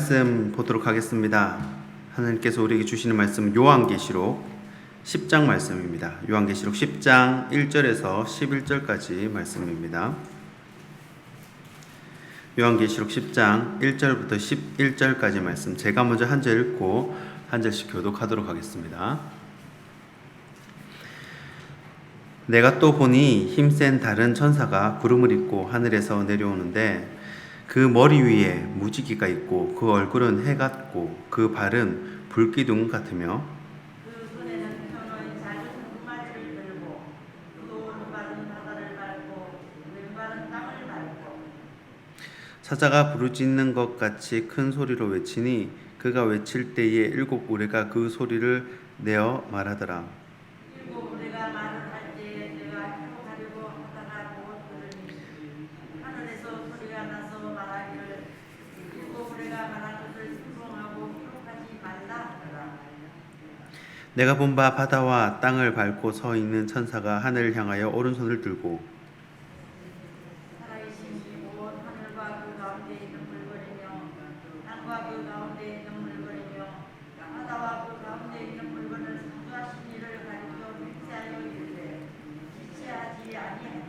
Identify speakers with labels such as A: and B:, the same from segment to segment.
A: 말씀 보도록 하겠습니다. 하나님께서 우리에게 주시는 말씀 요한계시록 10장 말씀입니다. 요한계시록 10장 1절에서 11절까지 말씀입니다. 요한계시록 10장 1절부터 11절까지 말씀, 제가 먼저 한 절 읽고 한 절씩 교독하도록 하겠습니다. 내가 또 보니 힘센 다른 천사가 구름을 입고 하늘에서 내려오는데 그 머리 위에 무지개가 있고 그 얼굴은 해 같고 그 발은 불기둥 같으며
B: 그 손에는 편어의 작은 두마리를 들고 그 오른발은 바다를 밟고 왼발은 땅을 밟고
A: 사자가 부르짖는 것 같이 큰 소리로 외치니 그가 외칠 때에 일곱 우레가 그 소리를 내어 말하더라.
B: 일곱 우레가 말을 할 때에 내가 행복하려고 하다가 보았더니 하늘에서 소리가 나서 말하기를 일곱 우레가 말한 것을 순종하고 기록하지 말라 하더라.
A: 내가 본 바 바다와 땅을 밟고 서 있는 천사가 하늘을 향하여 오른손을 들고
B: 살아계신 이곧 하늘과 그 가운데 있는 물건이며 땅과 그 가운데 있는 물건이며 바다와 그 가운데 있는 물건을 창조하신 이를 가리켜 맹세하여 이르되 지체하지 아니하니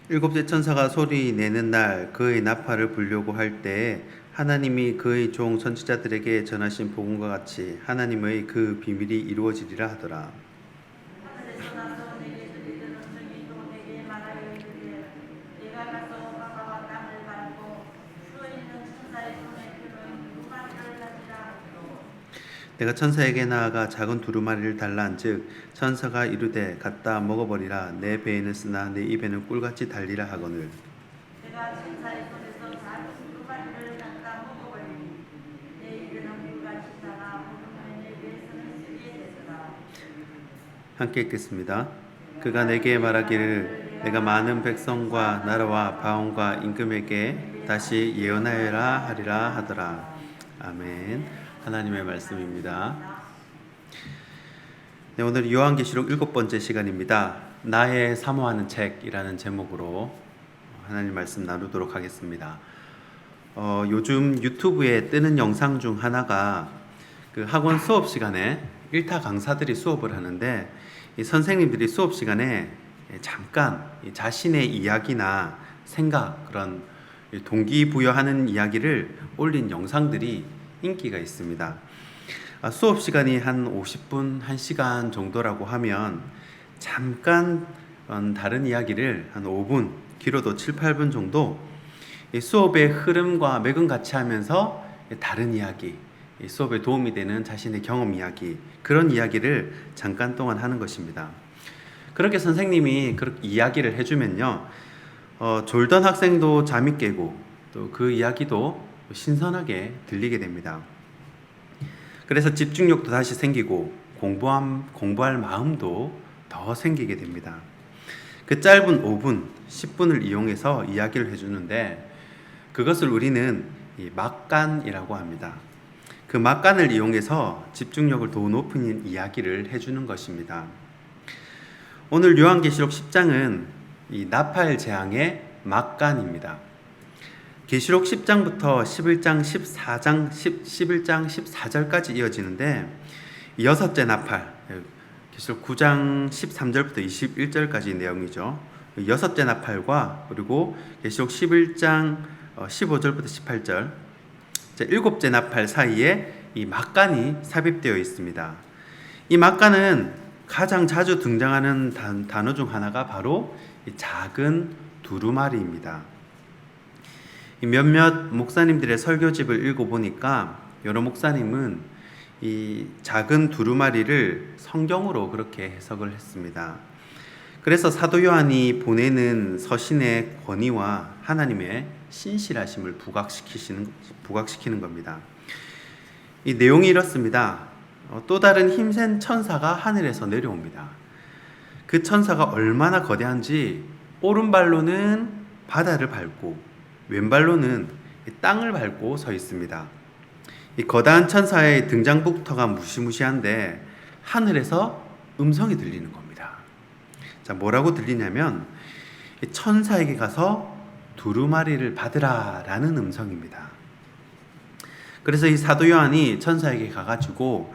A: 일곱째 천사가 소리 내는 날 그의 나팔을 불려고 할 때에 하나님이 그의 종 선지자들에게 전하신 복음과 같이 하나님의 그 비밀이 이루어지리라 하더라.
B: 하늘에서 나서 내게 들리는 음성이 또 내게 말하여 이르되 내가 가서 바다와 땅을 밟고 수어 있는 천사의 손에 펴놓은 두마리를 가지라 하고
A: 내가 천사에게 나아가 작은 두루마리를 달라한즉 천사가 이르되 갖다 먹어버리라. 내 배에는 쓰나 내 입에는 꿀같이 달리라 하거늘.
B: 내가 천사의 손에서 작은 두루마리를 갖다 먹어버리니 내 입에는 물같이 달아 먹으면 내 배에서는 쓰게 되더라.
A: 함께 읽겠습니다. 그가 내게 말하기를 내가 많은 백성과 나라와 바온과 임금에게 다시 예언하여라 하리라 하더라. 아멘. 하나님의 말씀입니다. 네, 오늘 요한계시록 7번째 시간입니다. 나의 사모하는 책이라는 제목으로 하나님 말씀 나누도록 하겠습니다. 요즘 유튜브에 뜨는 영상 중 하나가 그 학원 수업 시간에 일타 강사들이 수업을 하는데 이 선생님들이 수업 시간에 잠깐 자신의 이야기나 생각, 그런 동기부여하는 이야기를 올린 영상들이 인기가 있습니다. 수업 시간이 한 50분, 1시간 정도라고 하면 잠깐 다른 이야기를 한 5분, 길어도 7, 8분 정도 수업의 흐름과 맥은같이 하면서 다른 이야기, 수업에 도움이 되는 자신의 경험 이야기, 그런 이야기를 잠깐 동안 하는 것입니다. 그렇게 선생님이 그렇게 이야기를 해주면요, 졸던 학생도 잠이 깨고 또 그 이야기도 신선하게 들리게 됩니다. 그래서 집중력도 다시 생기고 공부할 마음도 더 생기게 됩니다. 그 짧은 5분, 10분을 이용해서 이야기를 해주는데 그것을 우리는 막간이라고 합니다. 그 막간을 이용해서 집중력을 더 높이는 이야기를 해주는 것입니다. 오늘 요한계시록 10장은 이 나팔 재앙의 막간입니다. 계시록 10장부터 11장, 11장, 14절까지 이어지는데 여섯째 나팔, 계시록 9장 13절부터 21절까지 내용이죠. 여섯째 나팔과 그리고 계시록 11장 15절부터 18절, 일곱째 나팔 사이에 이 막간이 삽입되어 있습니다. 이 막간은 가장 자주 등장하는 단어 중 하나가 바로 이 작은 두루마리입니다. 몇몇 목사님들의 설교집을 읽어보니까 여러 목사님은 이 작은 두루마리를 성경으로 그렇게 해석을 했습니다. 그래서 사도 요한이 보내는 서신의 권위와 하나님의 신실하심을 부각시키는 겁니다. 이 내용이 이렇습니다. 또 다른 힘센 천사가 하늘에서 내려옵니다. 그 천사가 얼마나 거대한지 오른발로는 바다를 밟고 왼발로는 땅을 밟고 서 있습니다. 이 거대한 천사의 등장부터가 무시무시한데 하늘에서 음성이 들리는 겁니다. 자, 뭐라고 들리냐면 천사에게 가서 두루마리를 받으라 라는 음성입니다. 그래서 이 사도 요한이 천사에게 가가지고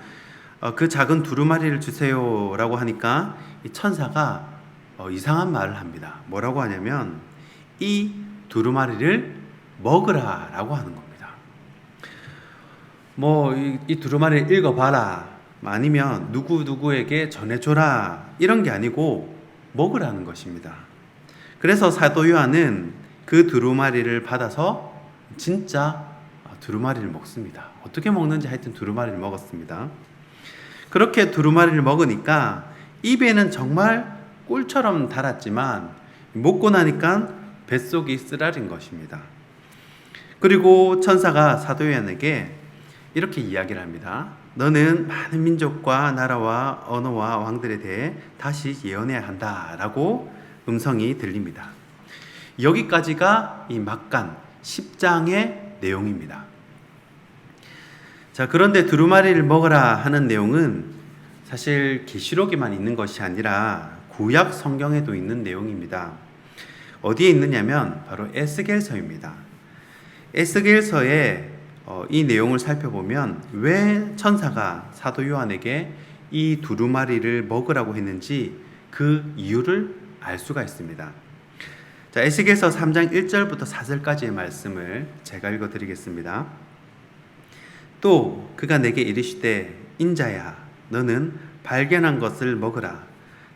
A: 그 작은 두루마리를 주세요라고 하니까 이 천사가 이상한 말을 합니다. 뭐라고 하냐면 이 두루마리를 먹으라라고 하는 겁니다. 뭐 이 두루마리를 읽어봐라, 아니면 누구누구에게 전해줘라, 이런 게 아니고 먹으라는 것입니다. 그래서 사도 요한은 그 두루마리를 받아서 진짜 두루마리를 먹습니다. 어떻게 먹는지 하여튼 두루마리를 먹었습니다. 그렇게 두루마리를 먹으니까 입에는 정말 꿀처럼 달았지만 먹고 나니까 뱃속이 쓰라린 것입니다. 그리고 천사가 사도 요한에게 이렇게 이야기를 합니다. 너는 많은 민족과 나라와 언어와 왕들에 대해 다시 예언해야 한다라고 음성이 들립니다. 여기까지가 이 막간 10장의 내용입니다. 자, 그런데 두루마리를 먹으라 하는 내용은 사실 계시록에만 있는 것이 아니라 구약 성경에도 있는 내용입니다. 어디에 있느냐면 바로 에스겔서입니다. 에스겔서에 이 내용을 살펴보면 왜 천사가 사도 요한에게 이 두루마리를 먹으라고 했는지 그 이유를 알 수가 있습니다. 자, 에스겔서 3장 1절부터 4절까지의 말씀을 제가 읽어드리겠습니다. 또 그가 내게 이르시되 인자야 너는 발견한 것을 먹으라.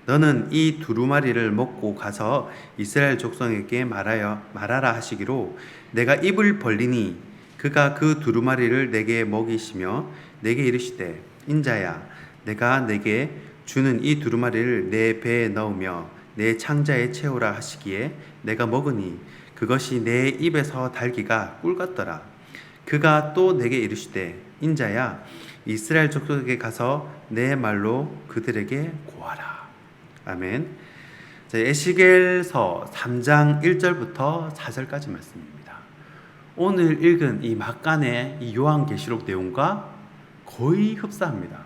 A: 너는 이 두루마리를 먹고 가서 이스라엘 족속에게 말하라 하시기로 내가 입을 벌리니 그가 그 두루마리를 내게 먹이시며 내게 이르시되 인자야 내가 내게 주는 이 두루마리를 내 배에 넣으며 내 창자에 채우라 하시기에 내가 먹으니 그것이 내 입에서 달기가 꿀 같더라. 그가 또 내게 이르시되 인자야 이스라엘 족속에게 가서 내 말로 그들에게 고하라. 아멘. 에스겔서 3장 1절부터 4절까지 말씀입니다. 오늘 읽은 이 막간의 이 요한계시록 내용과 거의 흡사합니다.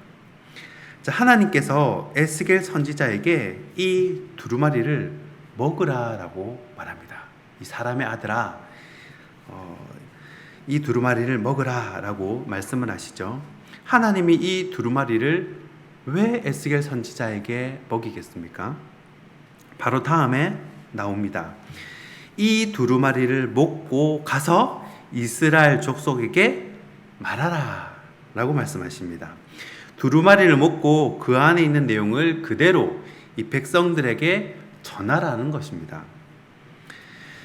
A: 자, 하나님께서 에스겔 선지자에게 이 두루마리를 먹으라라고 말합니다. 이 사람의 아들아, 이 두루마리를 먹으라라고 말씀을 하시죠. 하나님이 이 두루마리를 왜 에스겔 선지자에게 먹이겠습니까? 바로 다음에 나옵니다. 이 두루마리를 먹고 가서 이스라엘 족속에게 말하라 라고 말씀하십니다. 두루마리를 먹고 그 안에 있는 내용을 그대로 이 백성들에게 전하라는 것입니다.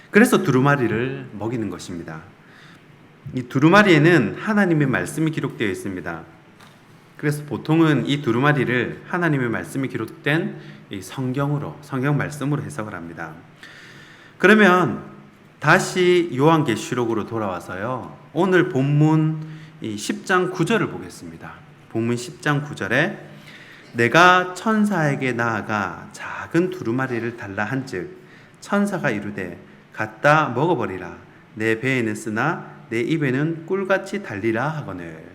A: 그래서 두루마리를 먹이는 것입니다. 이 두루마리에는 하나님의 말씀이 기록되어 있습니다. 그래서 보통은 이 두루마리를 하나님의 말씀이 기록된 이 성경 말씀으로 해석을 합니다. 그러면 다시 요한계시록으로 돌아와서요. 오늘 본문 10장 9절을 보겠습니다. 본문 10장 9절에 내가 천사에게 나아가 작은 두루마리를 달라 한즉 천사가 이르되 갖다 먹어버리라. 내 배에는 쓰나 내 입에는 꿀같이 달리라 하거늘.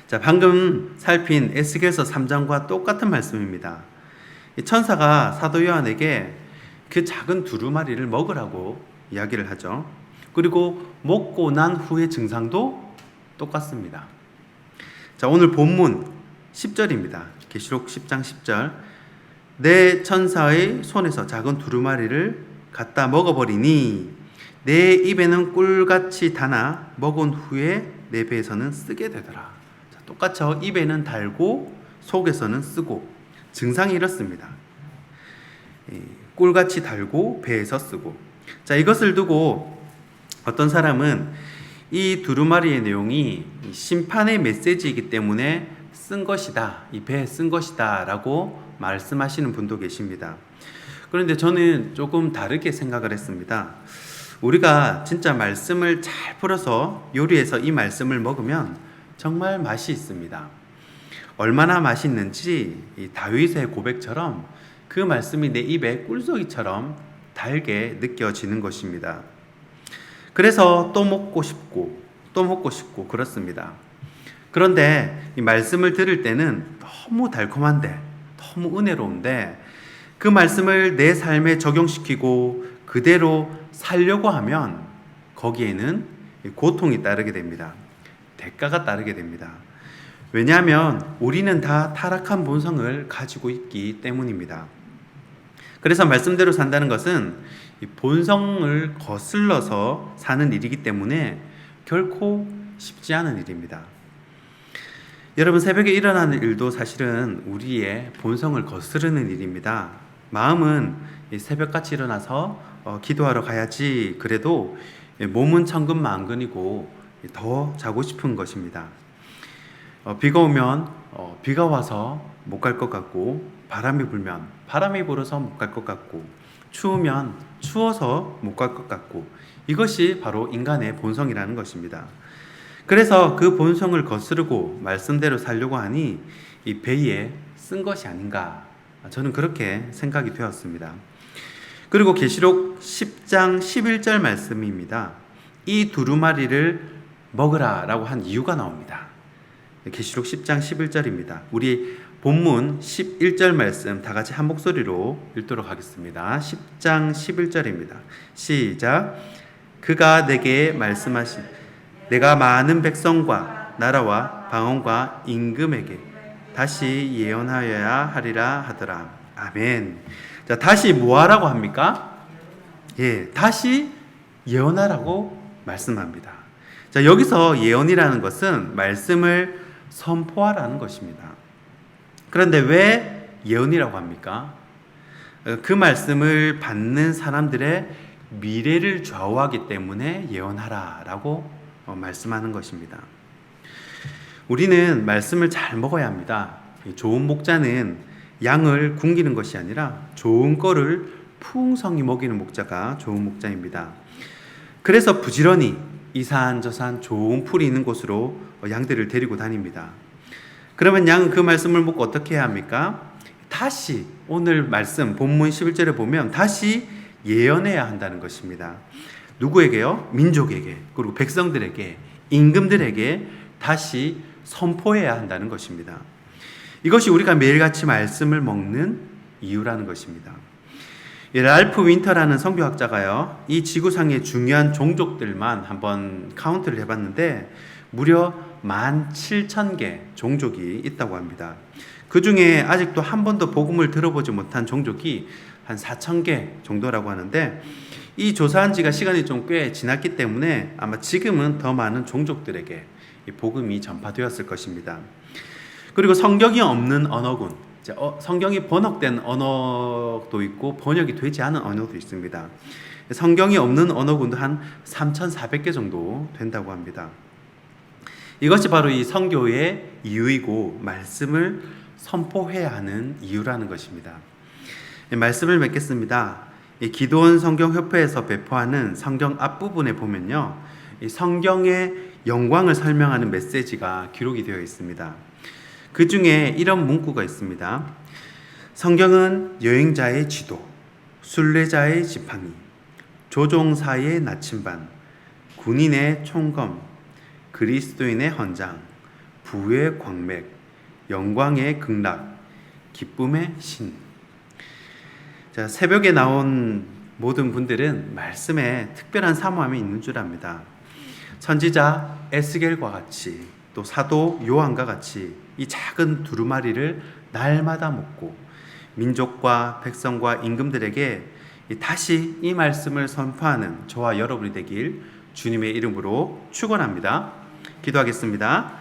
A: 자, 방금 살핀 에스겔서 3장과 똑같은 말씀입니다. 천사가 사도 요한에게 그 작은 두루마리를 먹으라고 이야기를 하죠. 그리고 먹고 난 후의 증상도 똑같습니다. 자, 오늘 본문 10절입니다. 계시록 10장 10절. 내 천사의 손에서 작은 두루마리를 갖다 먹어버리니 내 입에는 꿀같이 다나 먹은 후에 내 배에서는 쓰게 되더라. 자, 똑같죠. 입에는 달고 속에서는 쓰고 증상이 이렇습니다. 꿀같이 달고 배에서 쓰고. 자, 이것을 두고 어떤 사람은 이 두루마리의 내용이 심판의 메시지이기 때문에 쓴 것이다, 이 배에 쓴 것이다 라고 말씀하시는 분도 계십니다. 그런데 저는 조금 다르게 생각을 했습니다. 우리가 진짜 말씀을 잘 풀어서 요리해서 이 말씀을 먹으면 정말 맛이 있습니다. 얼마나 맛있는지 이 다윗의 고백처럼 그 말씀이 내 입에 꿀소리처럼 달게 느껴지는 것입니다. 그래서 또 먹고 싶고 그렇습니다. 그런데 이 말씀을 들을 때는 너무 달콤한데, 너무 은혜로운데 그 말씀을 내 삶에 적용시키고 그대로 살려고 하면 거기에는 고통이 따르게 됩니다. 대가가 따르게 됩니다. 왜냐하면 우리는 다 타락한 본성을 가지고 있기 때문입니다. 그래서 말씀대로 산다는 것은 이 본성을 거슬러서 사는 일이기 때문에 결코 쉽지 않은 일입니다. 여러분, 새벽에 일어나는 일도 사실은 우리의 본성을 거스르는 일입니다. 마음은 새벽같이 일어나서 기도하러 가야지 그래도 몸은 천근만근이고 더 자고 싶은 것입니다. 비가 오면 비가 와서 못 갈 것 같고, 바람이 불면 바람이 불어서 못 갈 것 같고, 추우면 추워서 못 갈 것 같고, 이것이 바로 인간의 본성이라는 것입니다. 그래서 그 본성을 거스르고 말씀대로 살려고 하니 이 배에 쓴 것이 아닌가, 저는 그렇게 생각이 되었습니다. 그리고 계시록 10장 11절 말씀입니다. 이 두루마리를 먹으라 라고 한 이유가 나옵니다. 계시록 10장 11절입니다. 우리 본문 11절 말씀 다 같이 한 목소리로 읽도록 하겠습니다. 10장 11절입니다. 시작. 그가 내게 말씀하신 내가 많은 백성과 나라와 방언과 임금에게 다시 예언하여야 하리라 하더라. 아멘. 자, 다시 뭐 하라고 합니까? 예, 다시 예언하라고 말씀합니다. 자, 여기서 예언이라는 것은 말씀을 선포하라는 것입니다. 그런데 왜 예언이라고 합니까? 그 말씀을 받는 사람들의 미래를 좌우하기 때문에 예언하라라고 말씀하는 것입니다. 우리는 말씀을 잘 먹어야 합니다. 좋은 목자는 양을 굶기는 것이 아니라 좋은 거를 풍성히 먹이는 목자가 좋은 목자입니다. 그래서 부지런히 이산저산 좋은 풀이 있는 곳으로 양들을 데리고 다닙니다. 그러면 양은 그 말씀을 먹고 어떻게 해야 합니까? 다시 오늘 말씀 본문 11절에 보면 다시 예언해야 한다는 것입니다. 누구에게요? 민족에게, 그리고 백성들에게, 임금들에게 다시 선포해야 한다는 것입니다. 이것이 우리가 매일같이 말씀을 먹는 이유라는 것입니다. 랄프 윈터라는 성교학자가요, 이 지구상의 중요한 종족들만 한번 카운트를 해봤는데 무려 17,000개 종족이 있다고 합니다. 그 중에 아직도 한 번도 복음을 들어보지 못한 종족이 한 4,000개 정도라고 하는데, 이 조사한 지가 시간이 좀 꽤 지났기 때문에 아마 지금은 더 많은 종족들에게 이 복음이 전파되었을 것입니다. 그리고 성경이 없는 언어군, 성경이 번역된 언어도 있고 번역이 되지 않은 언어도 있습니다. 성경이 없는 언어군도 한 3,400개 정도 된다고 합니다. 이것이 바로 이 선교의 이유이고 말씀을 선포해야 하는 이유라는 것입니다. 말씀을 맺겠습니다. 이 기도원 성경협회에서 배포하는 성경 앞부분에 보면요, 이 성경의 영광을 설명하는 메시지가 기록이 되어 있습니다. 그 중에 이런 문구가 있습니다. 성경은 여행자의 지도, 순례자의 지팡이, 조종사의 나침반, 군인의 총검, 그리스도인의 헌장, 부의 광맥, 영광의 극락, 기쁨의 신. 자, 새벽에 나온 모든 분들은 말씀에 특별한 사모함이 있는 줄 압니다. 선지자 에스겔과 같이, 또 사도 요한과 같이 이 작은 두루마리를 날마다 먹고 민족과 백성과 임금들에게 다시 이 말씀을 선포하는 저와 여러분이 되길 주님의 이름으로 축원합니다. 기도하겠습니다.